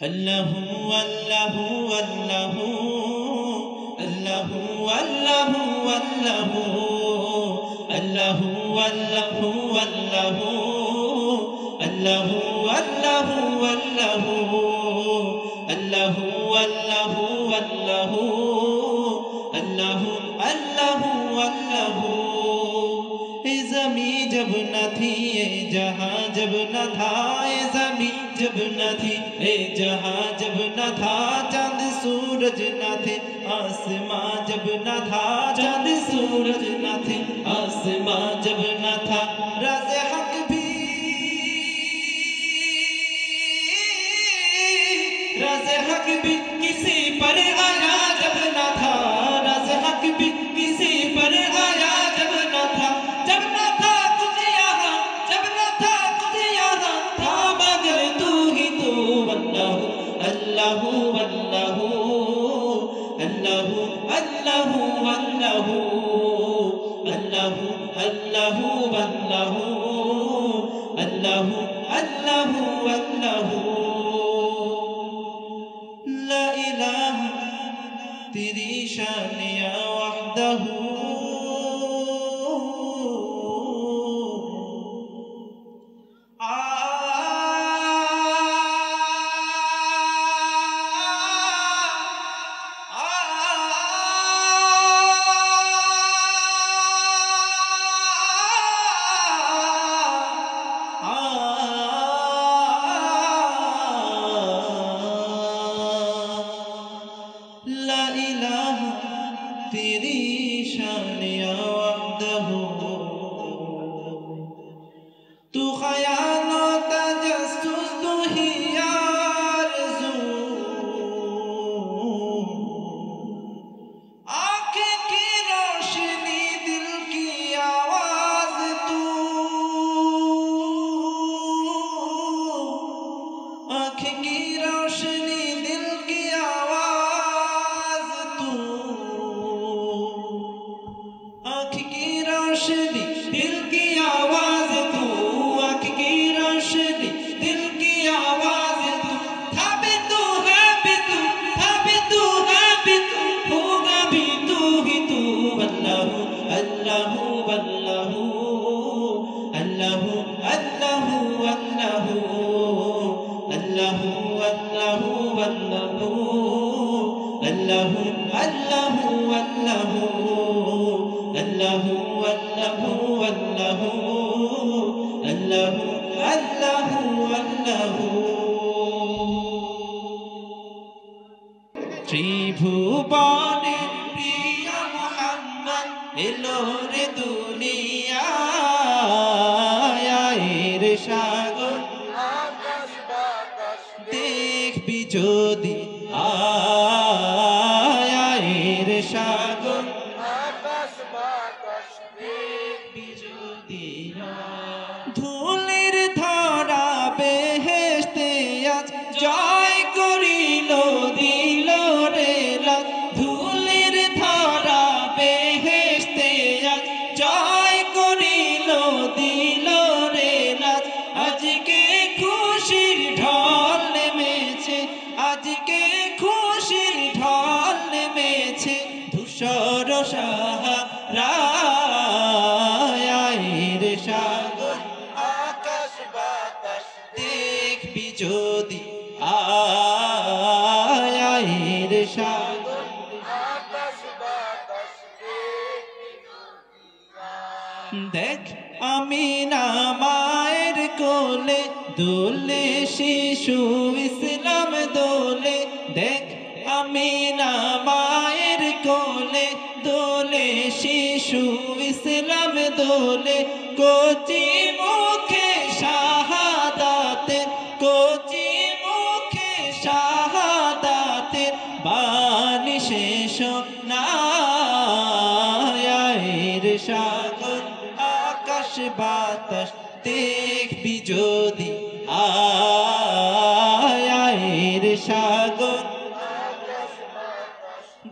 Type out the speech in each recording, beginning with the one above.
আল্লাহু আল্লাহু আল্লাহু আল্লাহু আল্লাহু আল্লাহু আল্লাহু আল্লাহু আল্লাহু আল্লাহু আল্লাহু আল্লাহু আল্লাহু আল্লাহু আল্লাহু अल्लाहु अल्लाहु अल्लाहु ए ज़मी जब न थी ए जहां जब न था ए ज़मी जब न थी ए जहां जब न था चांद सूरज न थे आसमां जब न था चांद सूरज न थे आसमां जब न था राज़ हक भी राज़ हक भी किसी पर आया जब न था भी किसी पर आया जब न था कुछ यहाँ जब न था कुछ यहाँ था मगर तू ही तो अल्लाहु अल्लाहु अल्लाहु अल्लाहु अल्लाहु अल्लाहु अल्लाहु अल्लाहु अल्लाहु अल्लाहु अल्लाहु अल्लाहु ला इलाहा तेरी शान या वहदहू ला इलाहा तेरी शान या वहदहू तू ख़याल व तजस्सुस तू ही आरज़ू आँखें की रोशनी दिल की आवाज़ तू आँखें की रोशनी दिल की आवाज़ तू आँख की रोशनी दिल की आवाज़ तू आँख की रोशनी दिल की आवाज़ तू था भी तू है भी तू था भी तू है भी तू होगा भी तू ही तू अल्लाहु अल्लाहु अल्लाहु अल्लाहु अल्लाहु अल्लाहु अल्लाहु अल्लाहु अल्लाहु अल्लाहु अल्लाहु अल्लाहु अल्लाहु अल्लाहु अल्लाहु अल्लाहु अल्लाहु अल्लाहु त्रिभुवনের প্রিয় মুহাম্মদ এলো রে দুনিয়ায় এর সাগর আকাশ বাতাস দেখবি যদি আয়ের সাগর আকাশ বাতাস দেখবি যদি ধুলির ধরা বেহেশতে আজ জয় করিল দিল রে লাজ ধুলির ধরা বেহেশতে আজ জয় করিল দিল রে লাজ আজকে খুশির ঢল নেমেছে আজকে খুশির ঢল নেমেছে ধূসর সাহারায় সাগর আকাশ বাতাস দেখবি যদি আয়ের সাগর আকাশ বাতাস দেখবি দেখ আমিনা মায়ের কোলে দোলে শিশু ইসলাম দোলে দেখ আমিনা মায়ের কোলে দোলে শিশু ইসলাম দোলে কচি মুখে শাহাদাতের কচি মুখে শাহাদাতের বাণী শেষ নায়ের সাগর আকাশ বাতাস দেখবি যদি আয়ের সাগর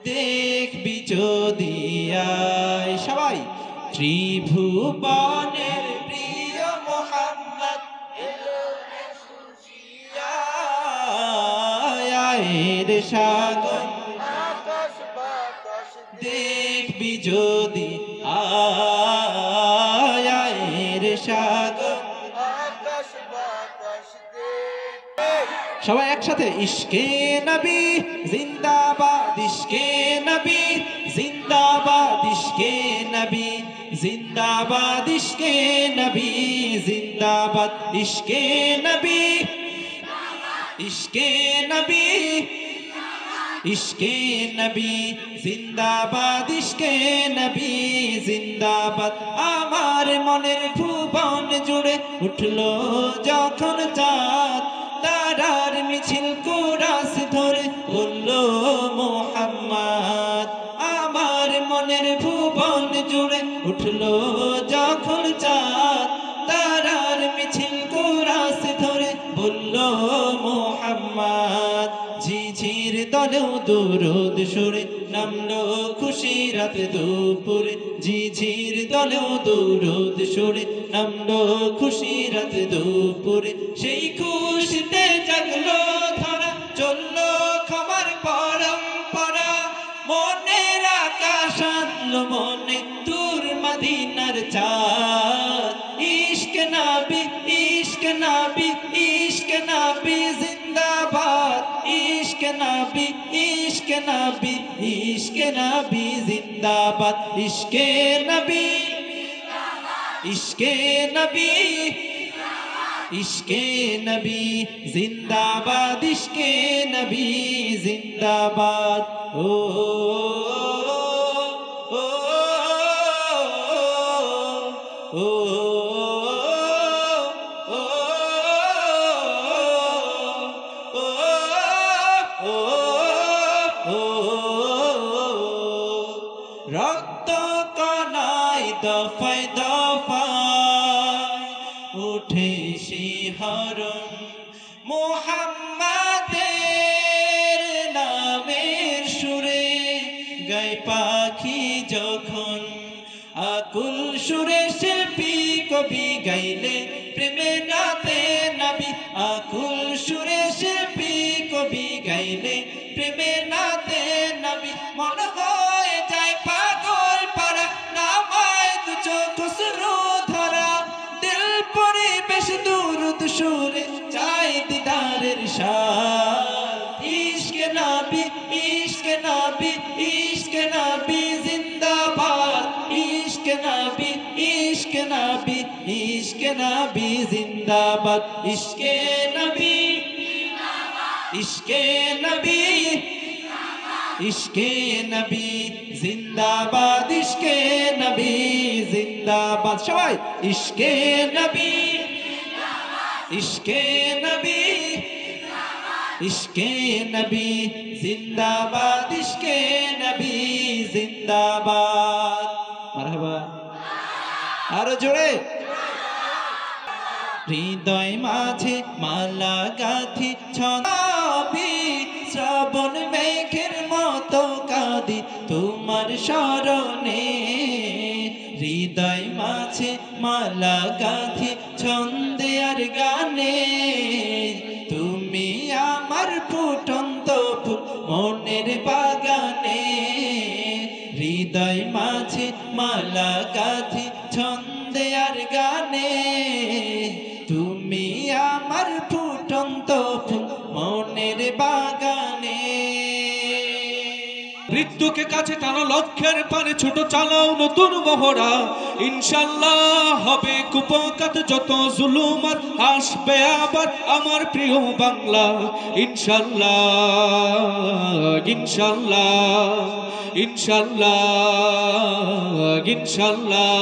দেখবি যদি আয় সবাই ত্রিভুবনের প্রিয় মুহাম্মদ এলো রে খুশিয়া মায়ের সাগর দেখবি যদি আয়ের সাগর সবাই একসাথে ইশকে নবী জিন্দাবাদ ইশকে নবী জিন্দাবাদ ইশকে নবী জিন্দাবাদ ইশকে নবী জিন্দাবাদ ইশকে নবী ইশকে নবী ইশকে নবী জিন্দাবাদ ইশকে নবী জিন্দাবাদ আমার মনের ভুবন জুড়ে উঠলো যখন চাঁদ তারার মিছিল কুরাস ধরে বললো মুহাম্মদ আমার মনের ভুবন জুড়ে উঠলো যখন চাঁদ তারার মিছিল কুরাস ধরে বললো মুহাম্মদ ঝিঝির দলেও দুরুদ সুরে নামলো খুশি রাত দুপুরে ঝিঝির দলেও দুরুদ সুরে নামলো খুশি রাত দুপুরে সেই খুশিতে জাগলো ধরা চললো ক্ষমার পরম্পরা মনের আকাশ আনলো মনে দূর মদিনার চাঁদ ইশকে নবী ইশকে নবী ইশকে নবী জিন্দাবাদ ইশকে নবী ইশকে নবী ইশকে নবী জিন্দাবাদ ইশকে নবী ইশকে নবী ইশকে নবী জিন্দাবাদ ইশকে নবী জিন্দাবাদ ও ও ও রক্ত কণায় দফায় দফায় উঠে শিহরণ মুহাম্মাদের নামের সুরে গায় পাখি যখন আকুল সুরে শিল্পী কবি গাইলে প্রেমে নাতে নবী আকুল সুরে শিল্পী কবি গাইলে প্রেমে নাতে নবী মন হয়ে যায় পাগল পারা নামায় দু চোখ শুরু ধরা দিল পরিবেশ দুরুদ সুরে চাই দিদারের শান ইশকে নবী ইশকে নবী ইশকে নবী জিন্দাবাদ ইশকে নবী ইশকে নবী ইশকে নবী জিন্দাবাদ ইশকে নবী ইশকে নবী ইশকে নবী জিন্দাবাদ ইশকে নবী জিন্দাবাদ সবাই ইশকে নবী ইশকে নবী ইশকে নবী জিন্দাবাদ ইশকে নবী জিন্দাবাদ মারহাবা আরো জোরে হৃদয় মাঝে মালা গাথি ছবি শ্রাবণ মেঘের মতো কাঁদি তোমার স্মরণে হৃদয় মাঝে মালা গাথি ছন্দে আর গানে তুমি আমার ফুটন্ত ফুল মনের বাগানে হৃদয় মাঝে মালা গাথি ছন্দে আর গানে তুমি আমার ফুটন্ত ফুল মনের বাগানে মৃত্যুকে কাছে টানো লক্ষ্যের পানে ছোট চালাও নতুন বহরা ইনশাল্লাহ হবে কুপকাত যত জুলুমাত আসবে আবার আমার প্রিয় বাংলা ইনশাল্লাহ ইনশাল্লাহ ইনশাল্লাহ ইনশাল্লাহ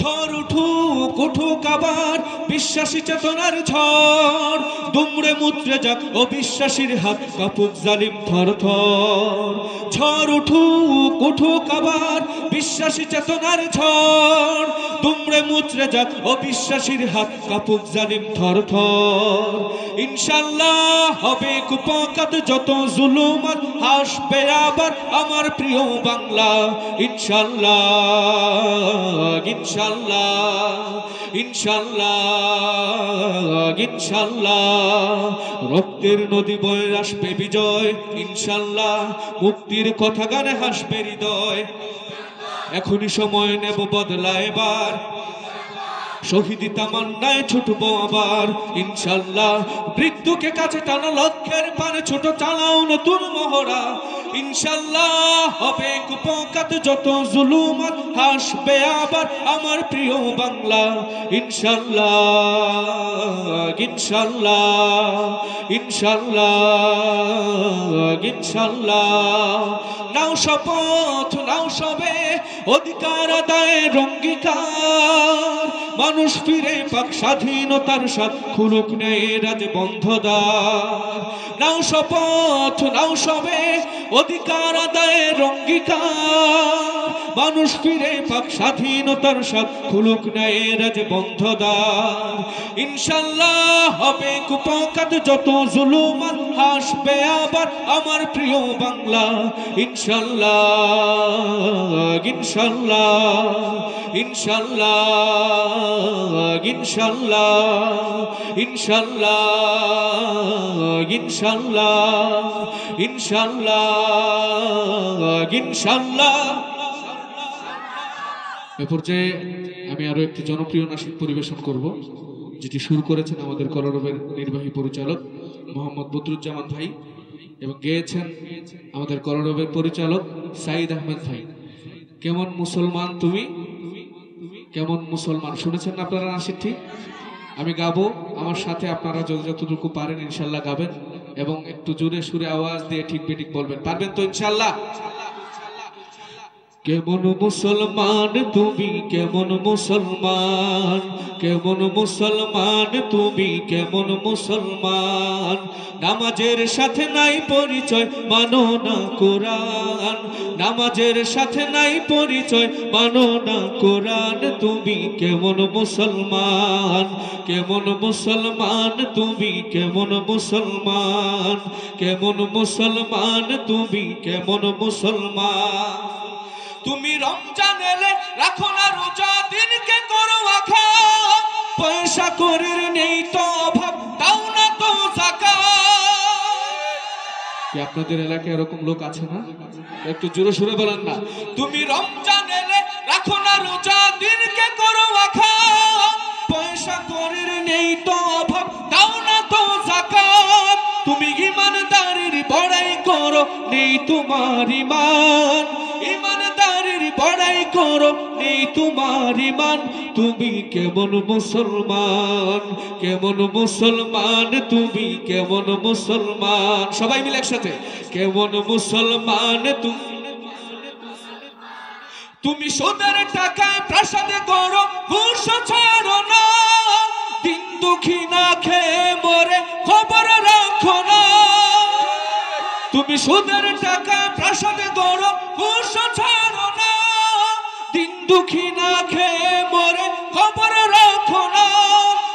ঝড় উঠুক উঠুক আবার বিশ্বাসী চেতনার ঝড় দুমড়ে মুচড়ে যাক অবিশ্বাসীর হাত কাপুক জালিম থর থর ঝড় উঠুক উঠুক আবার বিশ্বাসী চেতনার ঝড় দুমড়ে মুচড়ে যাক অবিশ্বাসীর হাত কাপুক জালিম থর থর ইনশাল্লাহ হবে কুপকাত যত জুলুমাত আসবে আবার আমার প্রিয় বাংলা ইনশাল্লাহ ইনশাল্লাহ ইনশাল্লাহ ইনশাল্লাহ রক্তের নদী বয়ে আসবে বিজয় ইনশাল্লাহ মুক্তির কথা গানে হাসবে হৃদয় এখনই সময় নেব বদলা এবার শহীদ তামান্নায় ছুটবো আবার ইনশাল্লাহ মৃত্যুকে কাছে টানো লক্ষ্যের পানে ছোট চালাও নতুন মহড়া ইনশাল্লাহ হবে কুপকাত যত জুলুমাত হাসবে আবার আমার প্রিয় বাংলা ইনশাল্লাহ ইনশাল্লাহ ইনশাল্লাহ ইনশাল্লাহ নাও শপথ নাও সবে অধিকার আদায়ের অঙ্গীকার মানুষ ফিরে পাক স্বাধীনতার স্বাদ খুলুক নেই রাজ বন্ধদার নাও শপথ নাও সবে অধিকার আদায়ের অঙ্গীকার মানুষ ফিরে পাক স্বাধীনতার স্বাদ খুলুক নেই রাজ বন্ধদার ইনশাল্লাহ হবে কুপকাত যত জুলুমাত হাসবে আবার আমার প্রিয় বাংলা ইনশাল্লাহ ইনশাল্লাহ ইনশাল্লাহ ইনশাল্লাহ ইনশাল্লাহ ইনশাল্লাহ ইনশাল্লাহ ইনশাল্লাহ এ পর্যায়ে আমি আরো একটি জনপ্রিয় নাটক পরিবেশন করব যেটি শুরু করেছেন আমাদের কলরবের নির্বাহী পরিচালক মোহাম্মদ বদরুজ্জামান ভাই এবং গেয়েছেন আমাদের কলরবের পরিচালক সাইদ আহমেদ ভাই কেমন মুসলমান তুমি কেমন মুসলমান শুনেছেন আপনারা নাটকটি আমি গাবো আমার সাথে আপনারা যতটুকু পারেন ইনশাআল্লাহ গাবেন এবং একটু জোরে সুরে আওয়াজ দিয়ে ঠিক বেঠিক বলবেন পারবেন তো ইনশাআল্লাহ কেমন মুসলমান তুমি কেমন মুসলমান কেমন মুসলমান তুমি কেমন মুসলমান নামাজের সাথে নাই পরিচয় মানো না কোরআন নামাজের সাথে নাই পরিচয় মানো না কোরআন তুমি কেমন মুসলমান কেমন মুসলমান তুমি কেমন মুসলমান কেমন মুসলমান তুমি কেমন মুসলমান তুমি রমজান এলে রাখো না রোজা দিনকে করো আঘাত পয়সা করির নেই তো অভাব দাও না তো যাকাত আপনাদের এলাকায় এরকম লোক আছে না একটু জোরে সুরে বলেন না তুমি রমজান এলে রাখো না রোজা দিনকে করো আঘাত পয়সা করির নেই তো অভাব দাও না তো যাকাত তুমি ইমানদারির বড়াই করো নেই তোমার ইমান ইমানদারির বড়াই করো নেই তোমার ইমান তুমি কেমন মুসলমান কেমন মুসলমান তুমি কেমন মুসলমান সবাই মিলে একসাথে কেমন মুসলমান তুমি সুদের টাকায় প্রাসাদে করো ঘুষ ছাড়ো না দিন দুঃখী না খেয়ে মরে খবর রাখো না তুমি সুদের টাকায় প্রাসাদে করো ঘুষ ছাড়ো না দিন দুঃখী না খেয়ে মরে খবর রাখো না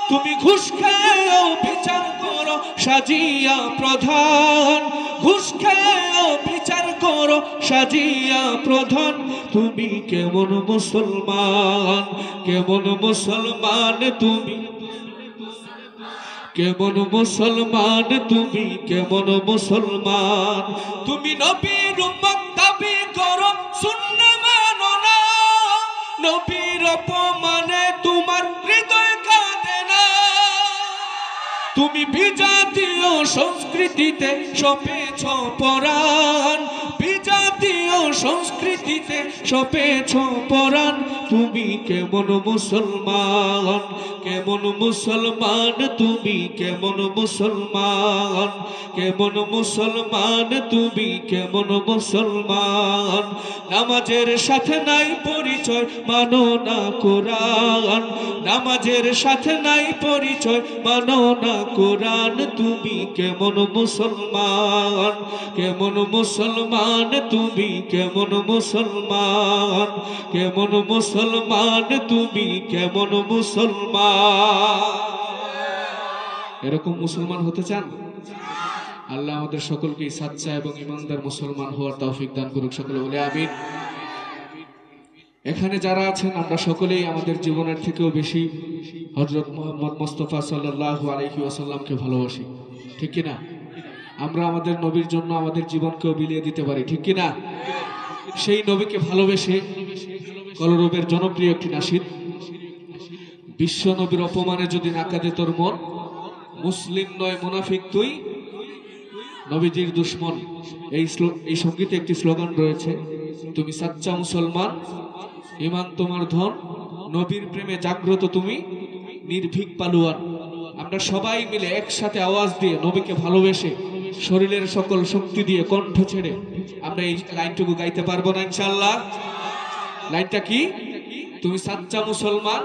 তুমি ঘুষ খেয়েও বিচার করো সাজিয়া প্রধান ঘুষ খেয়েও বিচার করো সাজিয়া প্রধান তুমি কেমন মুসলমান কেমন মুসলমান তুমি কেমন মুসলমান তুমি কেমন মুসলমান তুমি নবীর উম্মত দাবি করো সুন্নাহ মানো না নবীর অপমানে তোমার হৃদয় কাঁদে না তুমি বিজাতীয় সংস্কৃতিতে সপেছ পরাণ বিজাতীয় সংস্কৃতিতে সপেছ পরাণ তুমি কেমন মুসলমান কেমন মুসলমান তুমি কেমন মুসলমান কেমন মুসলমান তুমি কেমন মুসলমান নামাজের সাথে নাই পরিচয় মানো না কোরআন নামাজের সাথে নাই পরিচয় মানো না কোরআন তুমি কেমন মুসলমান কেমন মুসলমান তুমি কেমন মুসলমান কেমন মুসলমান তুমি কেমন মুসলমান এরকম মুসলমান হতে চান আল্লাহ আমাদের সকলকে সাচ্চা এবং ইমানদার মুসলমান হওয়ার তৌফিক দান করুক সকলে বলে আমিন এখানে যারা আছেন আমরা সকলেই আমাদের জীবনের থেকেও বেশি হযরত মুহাম্মদ মুস্তাফা সাল্লাল্লাহু আলাইহি ওয়াসাল্লামকে ভালোবাসি, ঠিক কি না? আমরা আমাদের নবীর জন্য আমাদের জীবনকেও বিলিয়ে দিতে পারি, ঠিক কি না? সেই নবীকে ভালোবেসে কলরবের জনপ্রিয় একটি নাশিদ, বিশ্ব নবীর অপমানে যদি না কাঁদে তোর মন, মুসলিম নয় মুনাফিক তুই, নবীজির দুশ্মন। এই সঙ্গীতে একটি স্লোগান রয়েছে, তুমি সাচ্চা মুসলমান, ইমান তোমার ধন, নবীর প্রেমে জাগ্রত তুমি নির্ভীক পালুয়ান। আমরা সবাই মিলে একসাথে আওয়াজ দিয়ে নবীকে ভালোবেসে শরীরের সকল শক্তি দিয়ে কণ্ঠ ছেড়ে আমরা এই লাইনটুকু গাইতে পারবো না ইনশাআল্লাহ? লাইনটা কি? তুমি সাচ্চা মুসলমান,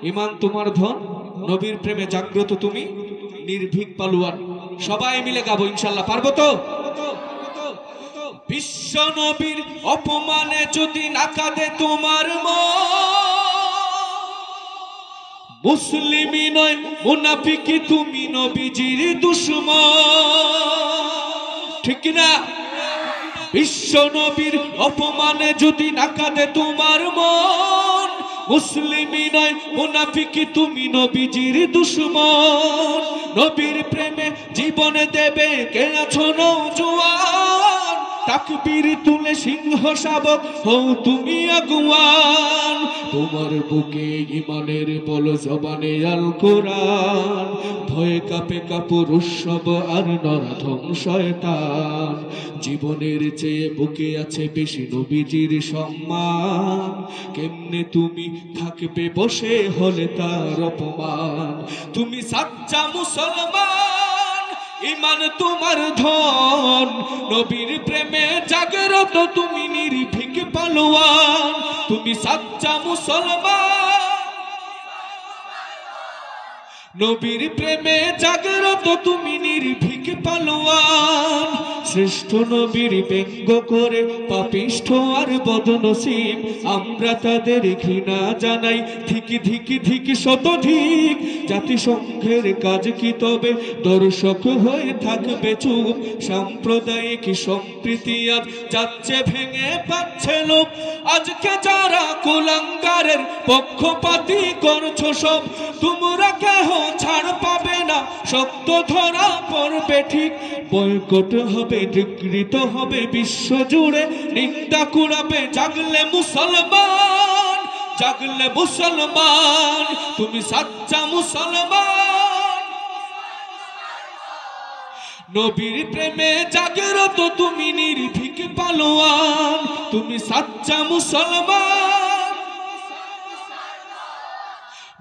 ইমান তোমার ধন, নবীর প্রেমে জাগ্রত তুমি নির্ভীক পালুয়ান। সবাই মিলে গাবো ইনশাআল্লাহ, পারবো তো? বিশ্ব নবীর অপমানে যদি না কাঁদে তোমার মন, মুসলিমই নয় মুনাফিকি তুমি নবীজির দুশমন, ঠিক না? বিশ্ব নবীর অপমানে যদি না কাঁদে তোমার মন, মুসলিমই নয় মুনাফিকি তুমি নবীজির দুশমন। নবীর প্রেমে জীবনে দেবে কে আছো নওজোয়ান, তাকবীর তুলে সিংহ শাবক হও তুমি আগুয়ান। তোমার বুকে ইমানের বল জবানে আল কোরআন, ভয়ে কাঁপে কাপুর উৎসব আর নরাধম শয়তান। জীবনের চেয়ে বুকে আছে বেশি নবীজির সম্মান, কেমনে তুমি থাকবে বসে হলে তার অপমান। তুমি সাচ্চা মুসলমান, ইমান তোমার ধন, নবীর প্রেমে জাগ্রত তুমি নির্ভীক পালোয়ান। তুমি সাচ্চা মুসলমান, নবীর প্রেমে জাগ্রত তুমি নির্ভীক পালোয়ান। শ্রেষ্ঠ নবীর ব্যঙ্গ করে পাপিষ্ঠ আর বদনসিব, আমরা তাদের ঘৃণা জানাই ধিকি ধিকি ধিকি শতধিক। জাতিসংঘের কাজ কি তবে দর্শক হয়ে থাকবে চুপ? সাম্প্রদায়িক সম্প্রীতি আজ যাচ্ছে ভেঙে পাচ্ছে লোক। আজকে যারা কুলাঙ্গারের পক্ষপাতী করছো সব, তোমরা কেহ ছাড় পাবে না, সত্য ধরা পড়বে ঠিক। বয়কট হবে, বিকৃত হবে বিশ্ব জুড়ে, নিন্দা কুড়াবে জাগলে মুসলমান, জাগলে মুসলমান। তুমি সাচ্চা মুসলমান, নবীর প্রেমে জাগ্রত তুমি নির্ভীক পালোয়ান। তুমি সাচ্চা মুসলমান,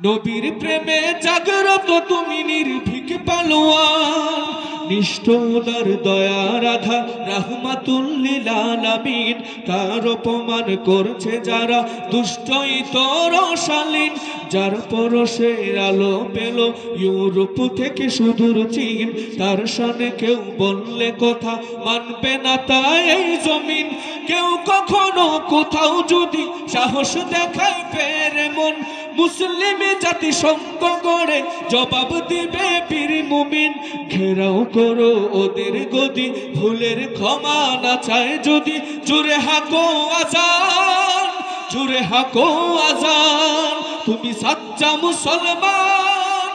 নবীর প্রেমে জাগ্রত তুমি নির্ভীক পালোয়ান। নিষ্ঠুর দয়া রাধা রাহমাতুল লিল আলামিন, তার অপমান করছে যারা দুষ্ট ইতর শালীন। যার পরশের আলো পেল ইউরোপ থেকে সুদূর চীন, তার শানে কেউ বললে কথা মানবে না তাই এই জমিন। কেউ কখনো কোথাও যদি সাহস দেখায় পেরে মন, মুসলিম জাতি সঙ্গ গড়ে জবাব দিবে বীর মুমিন। ঘেরাও করো ওদের গদি, ভুলের ক্ষমা না চায় যদি, জুড়ে হাকো আজান, জুড়ে হাকো আজান। তুমি সাচ্চা মুসলমান,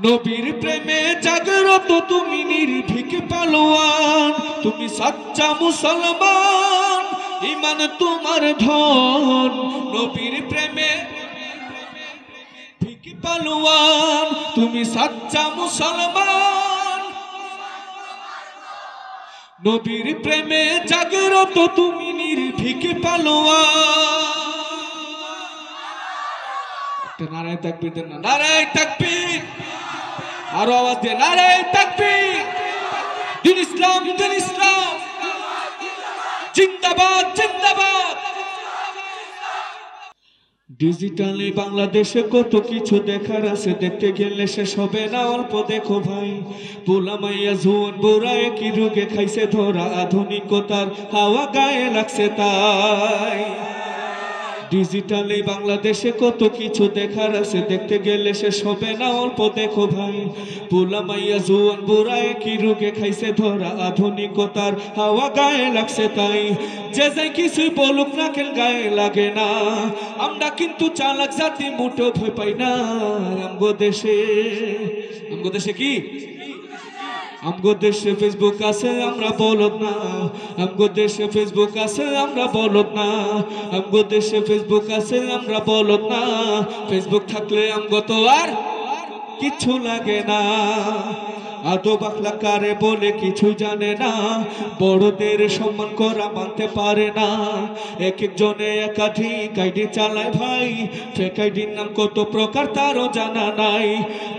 নবীর প্রেমে জাগ্রত তুমি নির্ভীক পালোয়ান। তুমি সাচ্চা মুসলমান, ইমান তোমার ধন, নবীর প্রেমে ভিক পালোয়ান। তুমি সাচ্চা মুসলমান, নবীর প্রেমে জাগ্রত তুমি নির্ভীক পালোয়ান। একটা নারায়ে তাকবীর দেন না, নারায়ে তাকবীর, আরো আওয়াজ দিয়ে নারায়ে তাকবীর। দিন ইসলাম, দিন ইসলাম, জিন্দাবাদ, জিন্দাবাদ। ডিজিটালে বাংলাদেশে কত কিছু দেখার আছে, দেখতে গেলে শেষ হবে না অল্প। দেখো ভাই, পোলা মাইয়া জোয়ান বুড়া একই রোগে খাইছে ধরা, আধুনিকতার হাওয়া গায়ে লাগছে তাই। ডিজিটালে বাংলাদেশে কত কিছু দেখার আছে, দেখতে গেলে শেষ হবে না অল্প দেখো ভাই। পোলা মাইয়া জোয়ান বুড়া একই রোগে খাইছে ধরা, আধুনিকতার হাওয়া গায়ে লাগছে তাই। যে যাই কিছুই বলুক না কেন গায়ে লাগে না, আমরা কিন্তু চালাক জাতি মুঠো ভয় পাই না। আমগো দেশে কি আমগো দেশে ফেসবুক আছে আমরা বলদ না, আমগো দেশে ফেসবুক আছে আমরা বলদ না, আমগো দেশে ফেসবুক আছে আমরা বলদ না। ফেসবুক থাকলে আমগো তো আর কিছু লাগে না। আদো বাকলা কারে বলে কিছু জানে না, বড়দের সম্মান করা মানতে পারে না। এক একজনে একাধিক আইডি চালায় ভাই, ফেক আইডির নাম কত প্রকার তারও জানা নাই।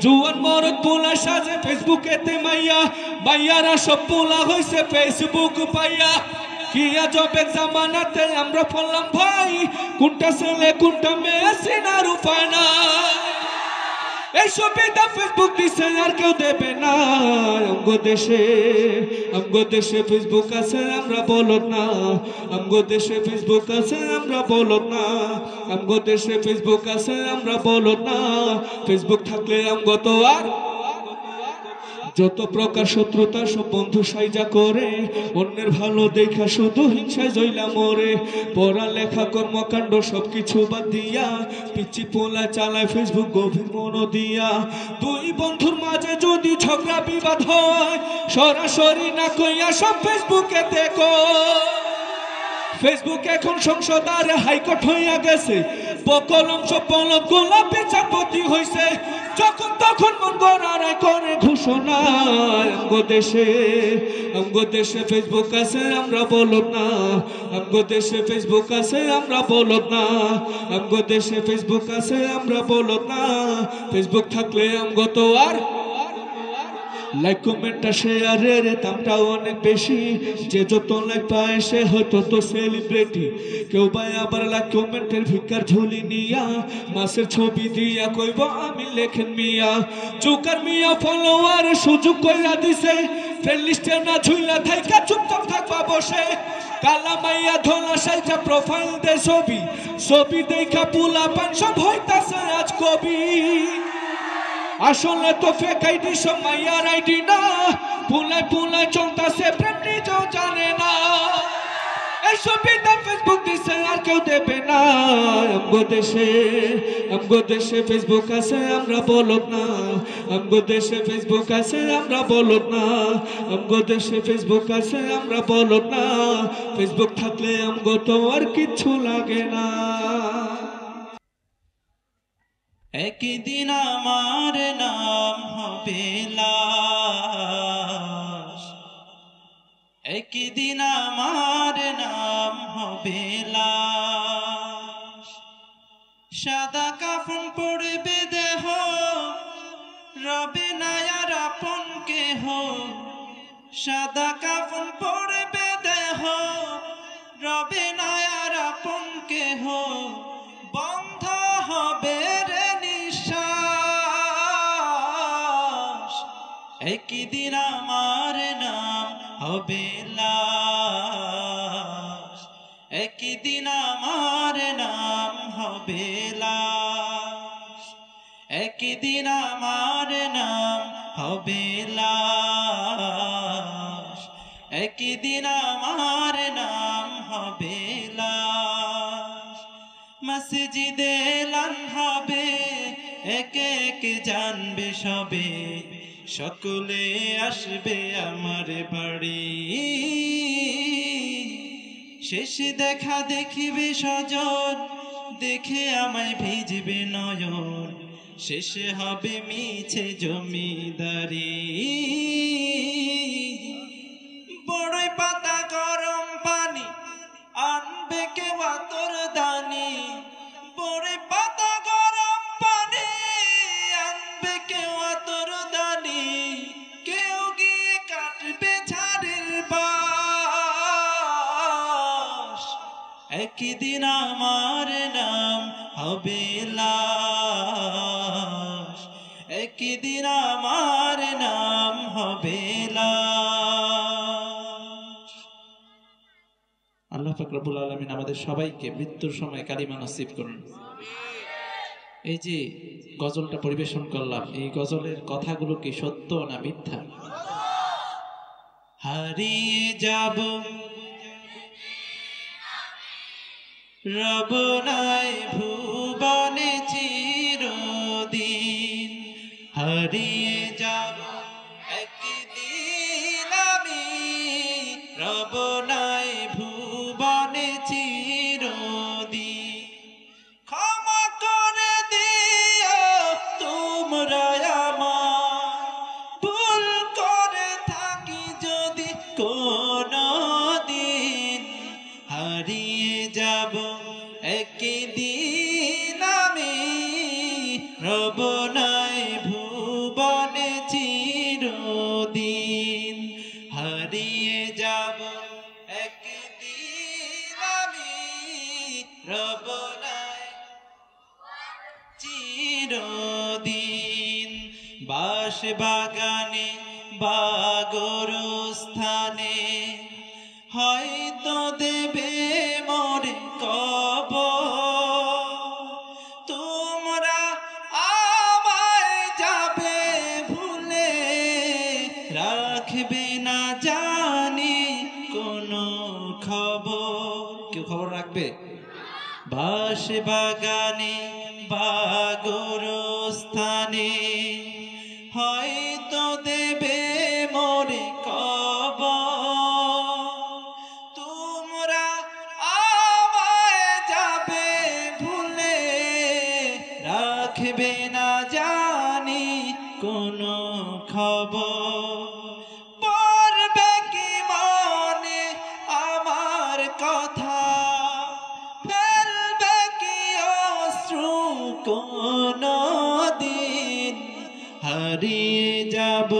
জুয়ান মরদ পোলা সাজে ফেসবুকেতে মাইয়া, মাইয়ারা সব পোলা হইছে ফেসবুক পাইয়া। কি আজবের জামানাতে আমরা পড়লাম ভাই, কোনটা ছেলে কোনটা মেয়ে চেনার উপায় না। এই ছবিটা ফেসবুক দিছে আর কেউ দেবে না। আমগো দেশে ফেসবুক আছে আমরা বলদ না, আমগো দেশে ফেসবুক আছে আমরা বলদ না, আমগো দেশে ফেসবুক আছে আমরা বলদ না। ফেসবুক থাকলে আমগো তো আর যত প্রকার শত্রুতা সব বন্ধু সাইজা করে, অন্যের ভালো দেখা শুধু হিংসায় জইলা মরে। পড়ালেখা কর্মকাণ্ড সবকিছু বাদ দিয়া, পিচ্ছি পোলা চালায় ফেসবুক গভীর মন দিয়া। দুই বন্ধুর মাঝে যদি ঝগড়া বিবাদ হয়, সরাসরি না কইয়া সব ফেসবুকে দেখো। ফেসবুক এখন সংসদ আর হাইকোর্ট হইয়া গেছে, বকলম সব বলদ গোলা বিচারপতি হইছে। যখন তখন মন গড়ায় করে ঘোষণা। আমগো দেশে ফেসবুক আছে আমরা বলদ না, আমগো দেশে ফেসবুক আছে আমরা বলদ না, আমগো দেশে ফেসবুক আছে আমরা বলদ না। ফেসবুক থাকলে আমগো তো আর লাইক কমেন্ট আর শেয়ারের দামটা অনেক বেশি, যে যত লাইক পায় সে হয়তো তো সেলিব্রিটি। কেউ ভাই আবার লাইক কমেন্টের ভিক্ষার ঝুলি নিয়া, মাসের ছবি দিয়া কইব আমি লেখেন মিয়া। জোকার মিয়া ফলোয়ার সুযোগ কইরা দিছে, ফ্রেন্ড লিস্টে না ঝুইলা থাইকা চুপচাপ থাকবা বসে। কালা মাইয়া ধলা সাইজা প্রোফাইল দে ছবি দেখা পুলা পান সব হইতাছে আজ কবি। আসলে তো ফেক আইডি সব মাইয়ার আইডি না, পুলায় চলতাছে প্রেম নিজেও জানে না। এই ছবিটা ফেসবুক দিছে আর কেউ দেবে না। আমগো দেশে ফেসবুক আছে আমরা বলদ না, আমগো দেশে ফেসবুক আছে আমরা বলদ না, আমগো দেশে ফেসবুক আছে আমরা বলদ না। ফেসবুক থাকলে আমগো তো আর কিচ্ছু লাগে না। একদিন আমার নাম হবে লাশ, একদিন আমার নাম হবে লাশ। সাদা কাফন পড়বে দেহ, রবে না আর আপন কেহ। সাদা কাফন পড়বে দেহ, রবে না আর আপন কেহ। বন্ধ হবে রে নিঃশ্বাস, একদিন আমার নাম হবে লাশ, একদিন আমার নাম হবে লাশ, একদিন আমার নাম হবে লাশ, একদিন আমার নাম হবে লাশ। মসজিদে এলান হবে, একে একে জানবে সবে, সকলে আসবে আমার বাড়ি। শেষ দেখা দেখিবে সজন, দেখে আমায় ভিজবে নয়ন। শেষে হবে মিছে জমিদারি। বড়ই পাতা গরম পানি আনবে কেউ আতর দানি, বড়ই পাতা গরম পানি আনবে কেউ আতর দানি। কেউ গিয়ে কাটবে ঝাড়ের বাঁশ, একদিন আমার নাম হবে লাশ, একদিন আমার নাম হবে লাশ। আল্লাহ। পাক রব্বুল আলামিন আমাদের সবাইকে মৃত্যুর সময় কালিমা নসিব করুন। এই যে গজলটা পরিবেশন করলাম, এই গজলের কথাগুলো কি সত্য না মিথ্যা? হারিয়ে যাব রব নাই ভুবনে চিরদিন, হারিয়ে যাব একদিন আমি রব নাই ভুবনে চিরদিন। ক্ষমা করে দিও তোমরা আমার, ভুল করে থাকি যদি কোনো দিন, হারিয়ে যাব একদিন আমি রব নাই ভুবনে চিরদিন, হারিয়ে যাব একদিন আমি রব নাই চিরদিন। বাঁশ বাগানে বা গোরস্থানে হয়তো দেবে মোরে কবর, তোমরা আমায় যাবে ভুলে, রাখবে না জানি কোনো খবর। কেউ খবর রাখবে? বাঁশ বাগানে বা গোরস্থানে হয়তো দেবে মোরে কবর, তোমরা আমায় যাবে ভুলে, রাখবে না জানি কোনো খবর। পড়বে কি মনে আমার কথা, ফেলবে কি অশ্রু কোনো দিন, হারিয়ে যাব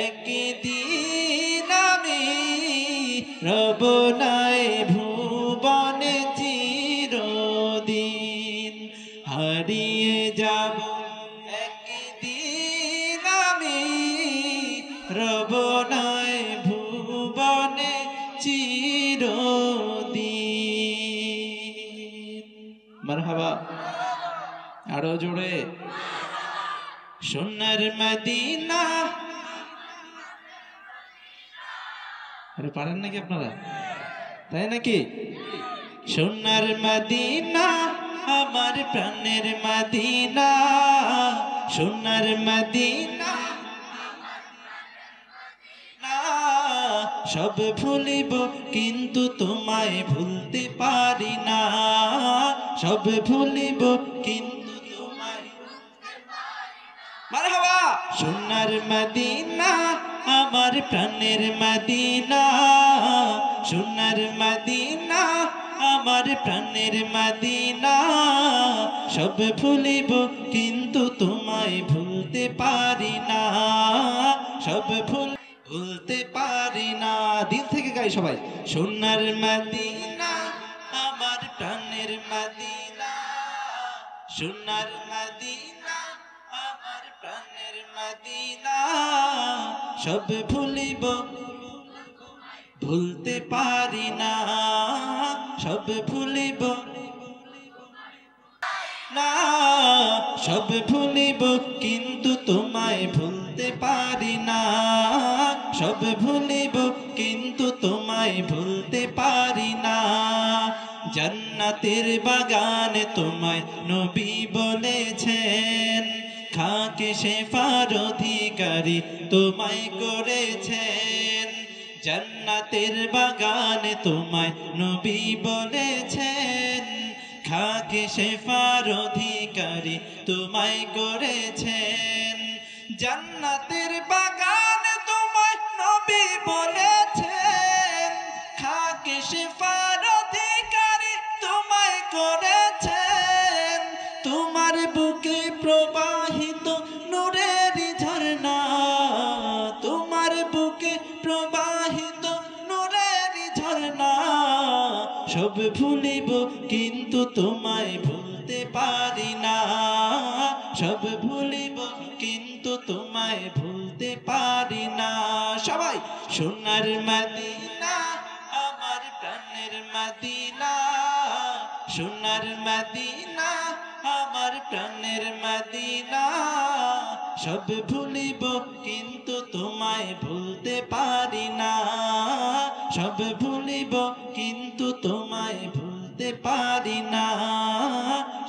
একদিন আমি রব নাই ভুবনে চিরদিন, হারিয়ে যাব একদিন আমি রব নাই ভুবনে চিরদিন। মারহাবা, আরো জোরে। সোনার মদিনা, আরে পারেন নাকি আপনারা? তাই নাকি? সোনার মদিনা আমার প্রাণের মদিনা, সোনার মদিনা সব ভুলিব কিন্তু তোমায় ভুলতে পারি না, সব ভুলিব কিন্তু তোমায়। মারহাবা। সোনার মদিনা আমার প্রাণের মদিনা, সোনার মদিনা আমার প্রাণের মদিনা, সব ভুলিব কিন্তু তোমায় ভুলতে পারি না, সব ভুলতে পারি না। দিল থেকে গাই সবাই। সোনার মদিনা আমার প্রাণের মদিনা, সোনার মদিনা আমার প্রাণের মদিনা, সব ভুলিব ভুলতে পারি না, সব ভুলিব না, সব ভুলিব কিন্তু তোমায় ভুলতে পারি না, সব ভুলিব কিন্তু তোমায় ভুলতে পারি না। জান্নাতের বাগানে তোমায় নবী বলেছেন, খাকে শেফার অধিকারী তোমায় করেছেন। জান্নাতের বাগানে তোমায় নবী বলেছেন, খাকে শেফার অধিকারী তোমায় করেছেন। জান্নাতের বাগানে তোমায় নবী বলেছেন, খাকে শেফার অধিকারী তোমায় করেছেন। তোমার বুকে প্রবাহিত নূরের ঝর্ণা, তোমার বুকে প্রবাহিত নূরের ঝর্ণা, সব ভুলিব কিন্তু তোমায় ভুলতে পারি না, সব ভুলিব কিন্তু তোমায় ভুলতে পারি না। সবাই। সোনার মদিনা আমার প্রাণের মদিনা, সোনার মদিনা আমার প্রাণের মদিনা সব ভুলিব কিন্তু তোমায় ভুলতে পারি না সব ভুলিব কিন্তু তোমায় ভুলতে পারি না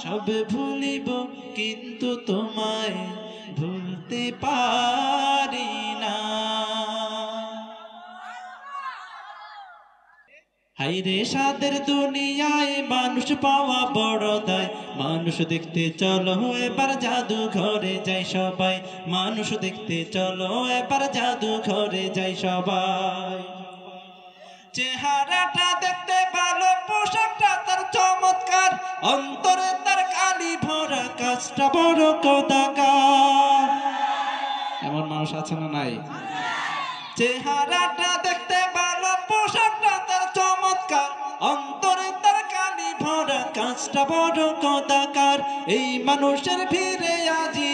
সব ভুলিব কিন্তু তোমায় ভুলতে পারি না হায়রে সাদের দুনিয়ায় মানুষ পাওয়া বড় দায় মানুষ দেখতে চলো এবার জাদু ঘরে যাই সবাই মানুষ দেখতে চলো এবার জাদু ঘরে যাই সবাই চেহারাটা দেখতে ভালো পোশাকটা তার চমৎকার অন্তরে তার কালি ভরা কাজটা বড় কদাকার এমন মানুষ আছে না নাই চেহারাটা দেখতে ভালো পোশাকটা তার চমৎকার অন্তরে তার কালি ভরা কাজটা বড় কদাকার এই মানুষের ভিড়ে আজি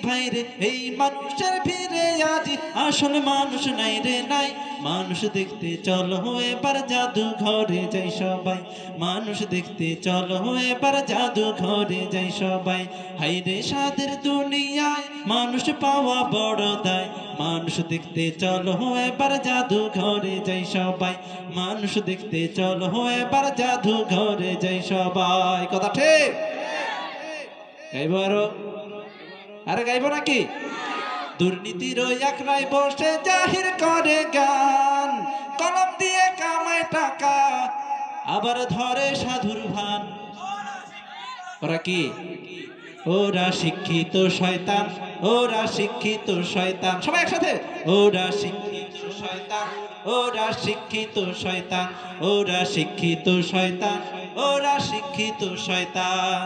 ভাইরে এই মানুষের ভিড়ে আজি আসল মানুষ নাই রে নাই মানুষ দেখতে চলো এবার জাদু ঘরে যাই সবাই মানুষ দেখতে চলো এবার জাদু ঘরে যাই সবাই হায়রে সাদের দুনিয়ায় মানুষ পাওয়া বড় দায় মানুষ দেখতে চলো এবার জাদু ঘরে যাই সবাই মানুষ দেখতে চলো এবার জাদু ঘরে যাই সবাই কথা ঠিক গাইব আরে গাইব নাকি দুর্নীতির একরাই বসে জাহির করে গান কলম দিয়ে কামায় টাকা আবার ধরে সাধুর ভান ওরা কি ওরা শিক্ষিত শয়তান ওরা শিক্ষিত শয়তান সবাই একসাথে ওরা শিক্ষিত শয়তান ওরা শিক্ষিত শয়তান ওরা শিক্ষিত শয়তান ওরা শিক্ষিত শয়তান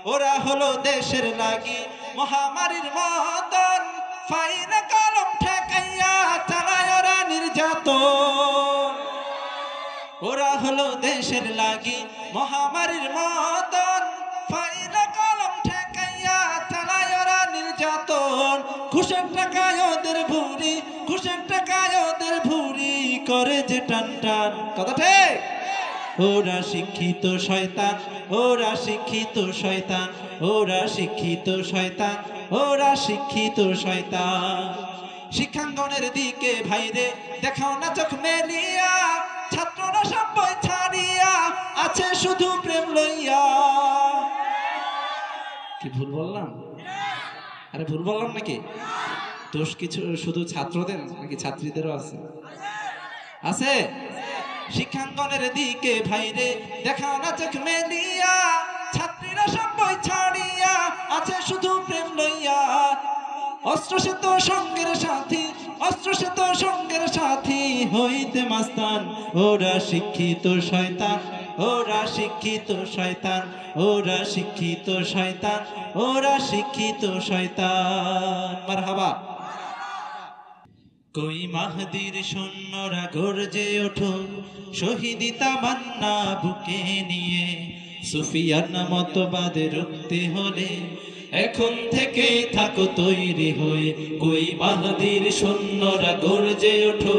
ওরা হলো দেশের লাগি মহামারীর মতন ফাইনা কলম ঠেকাইয়া চালায় ওরা নির্যাতন ওরা হলো দেশের লাগি মহামারীর মতন ফাইনা কলম ঠেকাইয়া চালায় ওরা নির্যাতন ঘুষের টাকায় ওদের ভুরি ঘুষের টাকায় ওদের ভুরি করে যে টান টান কথা ঠিক ওরা শিক্ষিত শয়তান ওরা শিক্ষিত শয়তান ওরা শিক্ষিত শয়তান ওরা শিক্ষিত শয়তান শিক্ষাঙ্গনের দিকে ভাইরে দেখাও না চোখ মেলিয়া ছাত্ররা সব বই ছাড়িয়া আছে শুধু প্রেম লইয়া কি ভুল বললাম আরে ভুল বললাম নাকি দোষ কিছু শুধু ছাত্রদের নাকি ছাত্রীদেরও আছে আছে শিক্ষাঙ্গনের দিকে ভাইরে দেখাও না চোখ মেলিয়া ছাত্রীরা সব বই ছাড়িয়া আছে শুধু প্রেম লইয়া অস্ত্র সে তো সঙ্গের সাথী অস্ত্র সে তো সঙ্গের সাথী হইতে মাস্তান ওরা শিক্ষিত শয়তান ওরা শিক্ষিত শয়তান ওরা শিক্ষিত শয়তান ওরা শিক্ষিত শয়তান মারহাবা কই মাহদির সৈন্যরা গর্জে ওঠো শহীদ তামান্না বুকে নিয়ে সুফিয়ান মতবাদে রুখতে হলে এখন থেকে থাকো তৈরি হয়ে কই মাহদির সৈন্যরা গর্জে ওঠো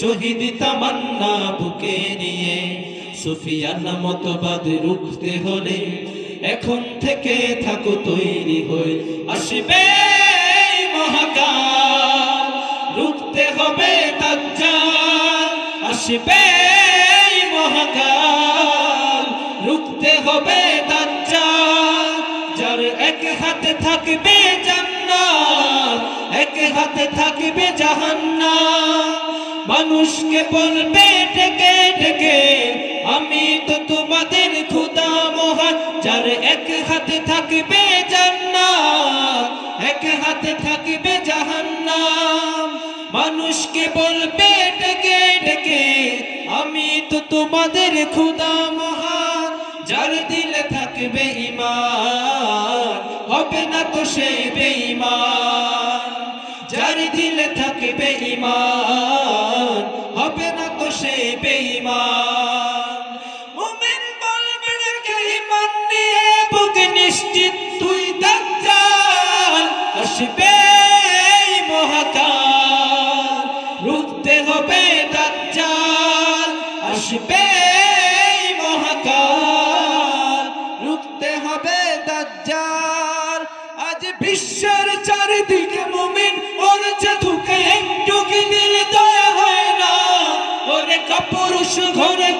শহীদ তামান্না বুকে নিয়ে সুফিয়ান মতবাদে রুখতে হলে এখন থেকে থাকো তৈরি হয়ে আসবে মহাকাল রুখতে হবে দাজ্জাল আসবে মহাকাল রুখতে হবে দাজ্জাল যার এক হাতে থাকবে জান্নাত এক হাতে থাকবে জাহান্নাম মানুষকে বলবে ডেকে ডেকে আমি তো তোমাদের খোদা মহান যার এক হাতে থাকবে জান্নাত এক হাতে থাকবে জাহান্নাম মানুষকে বলবে ডেকে ডেকে আমি তো তোমাদের খোদা মহান যার দিলে থাকবে ঈমান হবে না তো সে বেঈমান যার দিলে থাকবে ঈমান হবে না তো সে বেঈমান মুমিন বলবে কে ঈমান নিয়ে বুক নিশ্চিত তুই দাজ্জাল আসবে মহাকাল রুখতে হবে দাজ্জাল আসবে মহাকাল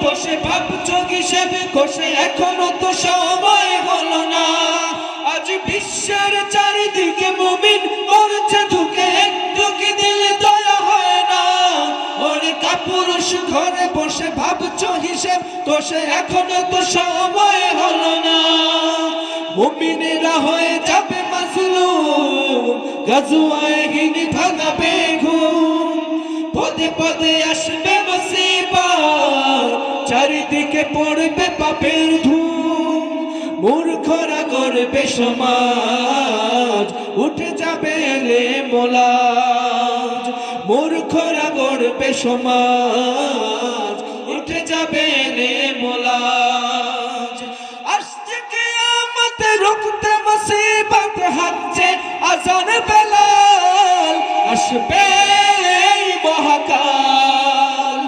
বসে ভাবছো হিসেব কষে, এখনো তো সময় হলো না। আজ বিশ্বের চারিদিকে মুমিন মরছে ধুকে, একটু কি দিলে দয়া হয় না? ওরে কাপুরুষ ঘরে বসে ভাবছো হিসেব কষে, এখনো তো সময় হলো না। মুমিনেরা হয়ে যাবে মাজলুম, গাজওয়ায়ে হিন্দ ভাঙাবে ঘুম। পদে পদে আসবে মুসিবত, চারিদিকে পড়বে পাপের ধুম। মূর্খরা করবে সমাজ, উঠে যাবে রে মোলাজ। মূর্খরা করবে সমাজ, উঠে যাবে রে মোলাজ। আসছে কিয়ামত রুখতে মুসিবত, হাঁকছে আজান বেলাল। আসবে এই মহাকাল,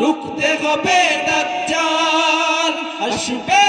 রুখতে হবে দাজ্জাল। আসবে